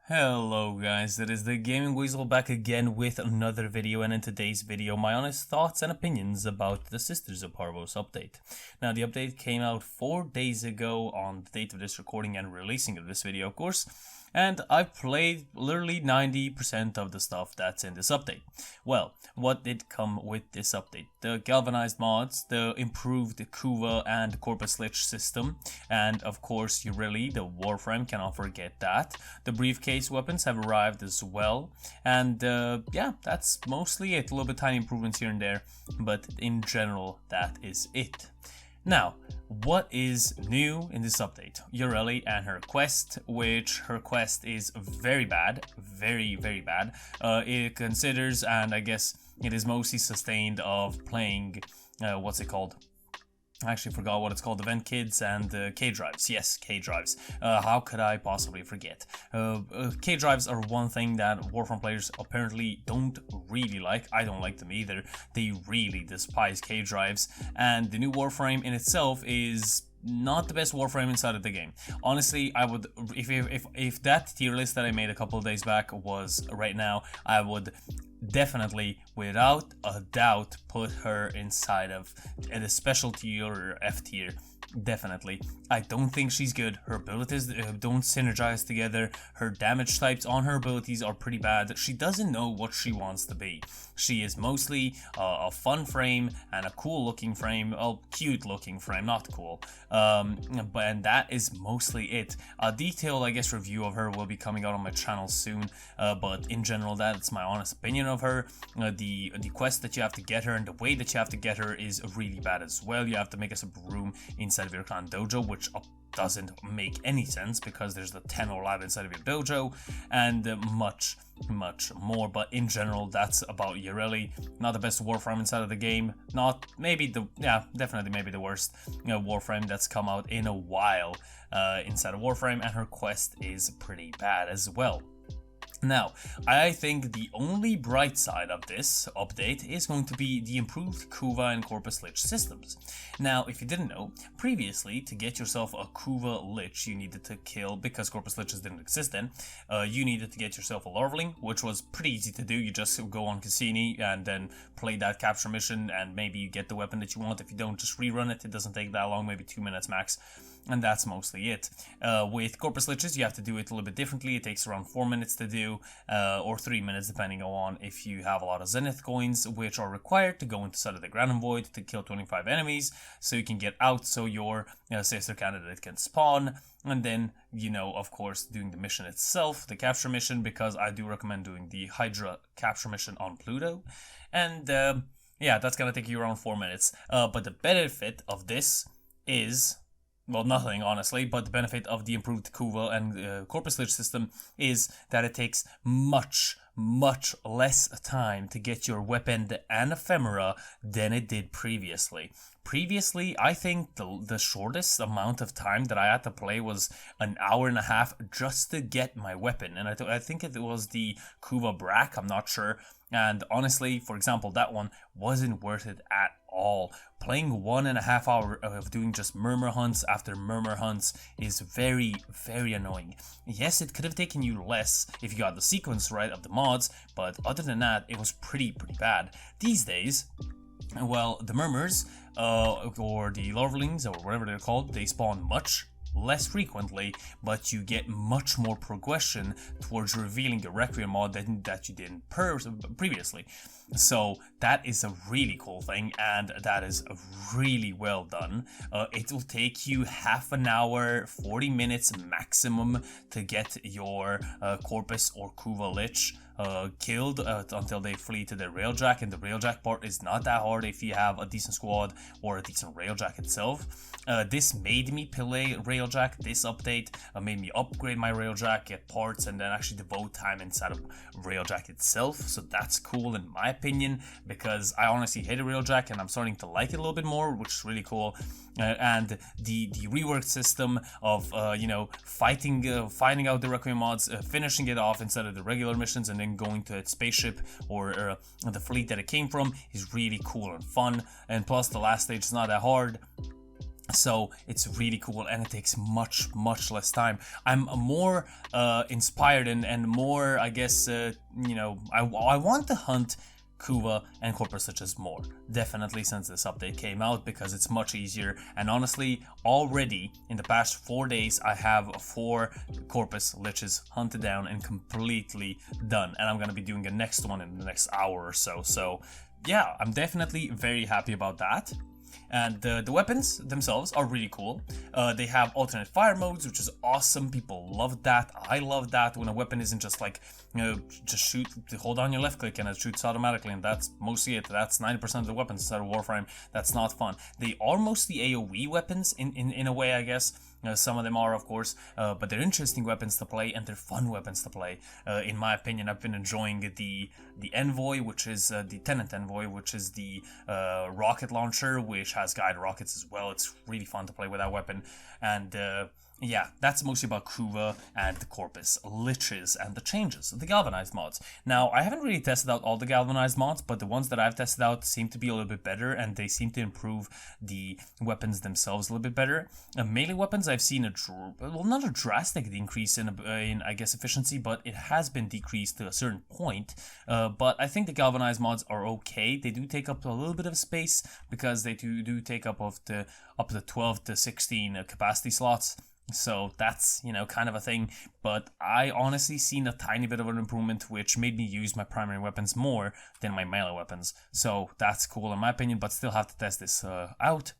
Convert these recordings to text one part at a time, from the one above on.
Hello guys, it is the Gaming Weasel back again with another video, and in today's video my honest thoughts and opinions about the Sisters of Parvos update. Now the update came out 4 days ago on the date of this recording and releasing of this video of course, and I've played literally 90% of the stuff that's in this update. Well, what did come with this update? The galvanized mods, the improved Kuva and Corpus Lich system, and of course Ureli, the Warframe, cannot forget that. The briefcase weapons have arrived as well, and yeah, that's mostly it. A little bit tiny improvements here and there, but in general that is it. Now, what is new in this update? Ureli and her quest, which her quest is very bad, very bad. It considers, and I guess it is mostly sustained of playing, what's it called? I actually forgot what it's called, Event Kids and K-Drives. Yes, K-Drives. How could I possibly forget? K-Drives are one thing that Warframe players apparently don't really like. I don't like them either. They really despise K-Drives, and the new Warframe in itself is not the best Warframe inside of the game. Honestly, I would, if that tier list that I made a couple of days back was right now, I would definitely, without a doubt, put her inside of a special tier or F tier. Definitely. I don't think she's good. Her abilities don't synergize together. Her damage types on her abilities are pretty bad. She doesn't know what she wants to be. She is mostly a fun frame and a cool looking frame. Oh, cute looking frame, not cool. And that is mostly it. A detailed, I guess, review of her will be coming out on my channel soon. But in general, that's my honest opinion of her. The quest that you have to get her and the way that you have to get her is really bad as well. You have to make us a room inside of your clan dojo, which doesn't make any sense because there's the 10 or 11 inside of your dojo, and much more. But in general, that's about Ureli. Not the best Warframe inside of the game. Not maybe the, yeah, definitely maybe the worst Warframe that's come out in a while inside of Warframe, and her quest is pretty bad as well. Now, I think the only bright side of this update is going to be the improved Kuva and Corpus Lich systems. Now, if you didn't know, previously, to get yourself a Kuva Lich, you needed to kill, because Corpus Liches didn't exist then, you needed to get yourself a Larvaling, which was pretty easy to do. You just go on Cassini and then play that capture mission, and maybe you get the weapon that you want. If you don't, just rerun it. It doesn't take that long, maybe 2 minutes max. And that's mostly it. With Corpus Liches, you have to do it a little bit differently. It takes around 4 minutes to do, or 3 minutes depending on if you have a lot of Zenith coins, which are required to go inside of the Grand Void to kill 25 enemies, so you can get out so your sister candidate can spawn. And then, you know, of course, doing the mission itself, the capture mission, because I do recommend doing the Hydra capture mission on Pluto. And yeah, that's gonna take you around 4 minutes. But the benefit of this is, well, nothing, honestly, but the benefit of the improved Kuva and Corpus Lich system is that it takes much less time to get your weapon and ephemera than it did previously. Previously, I think the shortest amount of time that I had to play was an hour and a half just to get my weapon, and I think it was the Kuva Brack, I'm not sure. And honestly, for example, that one wasn't worth it at all. Playing 1.5 hours of doing just murmur hunts after murmur hunts is very annoying. Yes, it could have taken you less if you got the sequence right of the mods, but other than that, it was pretty bad. These days, well, the murmurs, or the larvalings, or whatever they're called, they spawn much less frequently, but you get much more progression towards revealing a Requiem mod that you didn't previously. So that is a really cool thing, and that is really well done. It will take you half an hour, 40 minutes maximum to get your Corpus or Kuva Lich killed until they flee to the Railjack, and the Railjack part is not that hard if you have a decent squad or a decent Railjack itself. This made me play Railjack. This update made me upgrade my Railjack, get parts, and then actually devote time inside of Railjack itself. So that's cool in my opinion, because I honestly hate a Railjack and I'm starting to like it a little bit more, which is really cool. And the reworked system of you know, finding out the Requiem mods, finishing it off instead of the regular missions, and then going to its spaceship or the fleet that it came from is really cool and fun. And plus, the last stage is not that hard. So it's really cool, and it takes much less time. I'm more inspired and more, I guess, I want to hunt Kuva and Corpus Liches more, definitely, since this update came out, because it's much easier. And honestly, already in the past 4 days I have 4 Corpus Liches hunted down and completely done, and I'm gonna be doing the next one in the next hour or so. So yeah, I'm definitely very happy about that. And the weapons themselves are really cool. They have alternate fire modes, which is awesome. People love that. I love that when a weapon isn't just like, just shoot, hold down your left click and it shoots automatically, and that's mostly it. That's 90% of the weapons inside of Warframe. That's not fun. They are mostly AoE weapons in a way, I guess. Some of them are, of course, but they're interesting weapons to play, and they're fun weapons to play. In my opinion, I've been enjoying the Envoy, which is the Tenant Envoy, which is the rocket launcher, which has guided rockets as well. It's really fun to play with that weapon. And yeah, that's mostly about Kuva and the Corpus Liches and the changes, the galvanized mods. Now, I haven't really tested out all the galvanized mods, but the ones that I've tested out seem to be a little bit better, and they seem to improve the weapons themselves a little bit better. Melee weapons, I've seen not a drastic increase in I guess efficiency, but it has been decreased to a certain point. But I think the galvanized mods are okay. They do take up a little bit of space because they do take up to 12 to 16 capacity slots. So that's, kind of a thing, but I honestly seen a tiny bit of an improvement, which made me use my primary weapons more than my melee weapons. So that's cool in my opinion, but still have to test this out.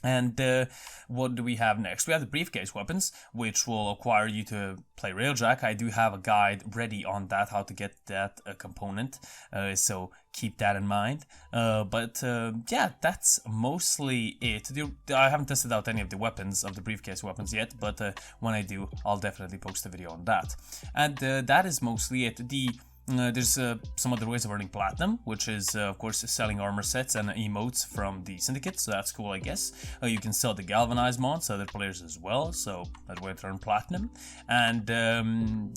And what do we have next? We have the briefcase weapons, which will require you to play Railjack. I do have a guide ready on that, how to get that component, so keep that in mind. But yeah, that's mostly it. I haven't tested out any of the weapons, of the briefcase weapons yet, but when I do, I'll definitely post a video on that. And that is mostly it. There's some other ways of earning platinum, which is of course selling armor sets and emotes from the syndicate, so that's cool, I guess. You can sell the galvanized mods to other players as well, so that way to earn platinum. And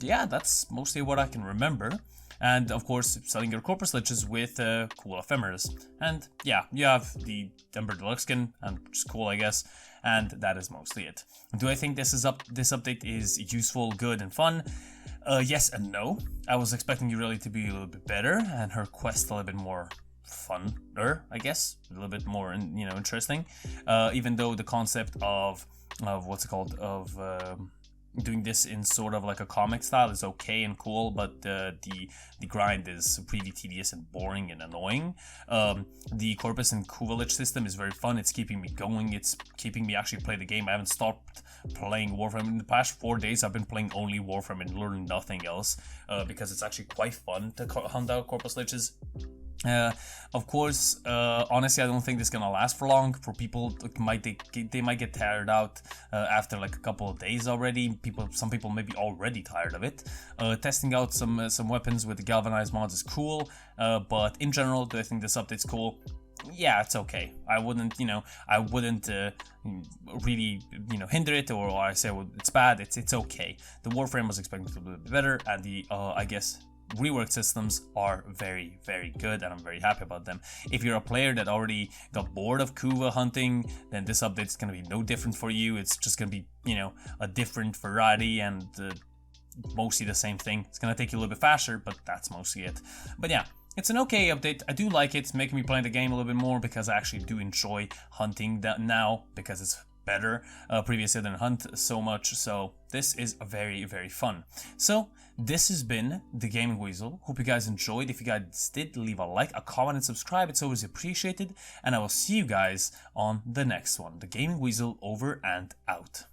yeah, that's mostly what I can remember. And of course, selling your Corpus Liches with cool ephemeras. And yeah, you have the Ember Deluxe skin, and which is cool, I guess. And that is mostly it. Do I think this update is useful, good, and fun? Yes and no. I was expecting Ureli to be a little bit better, and her quest a little bit more funner, I guess, a little bit more, interesting. Even though the concept of what's it called, of doing this in sort of like a comic style is okay and cool, but the grind is pretty tedious and boring and annoying. The Corpus and Kuva Lich system is very fun. It's keeping me going. It's keeping me actually play the game. I haven't stopped playing Warframe. In the past 4 days, I've been playing only Warframe and learning nothing else, because it's actually quite fun to hunt out Corpus Liches. Of course, honestly, I don't think this is gonna last for long. For people, they might get tired out after like a couple of days already. Some people may be already tired of it. Testing out some weapons with the galvanized mods is cool, but in general, do I think this update's cool? Yeah, it's okay. I wouldn't really, hinder it, or I say, well, it's bad. It's okay. The Warframe was expected to be a bit better, and the I guess reworked systems are very, very good, and I'm very happy about them. If you're a player that already got bored of Kuva hunting, then this update is going to be no different for you. It's just going to be, a different variety and mostly the same thing. It's going to take you a little bit faster, but that's mostly it. But yeah, it's an okay update. I do like it. It's making me play the game a little bit more, because I actually do enjoy hunting that now, because it's better. Previously I didn't hunt so much, so this is very, very fun. So this has been the Gaming Weasel. Hope you guys enjoyed. If you guys did, leave a like, a comment, and subscribe. It's always appreciated, and I will see you guys on the next one. The Gaming Weasel over and out.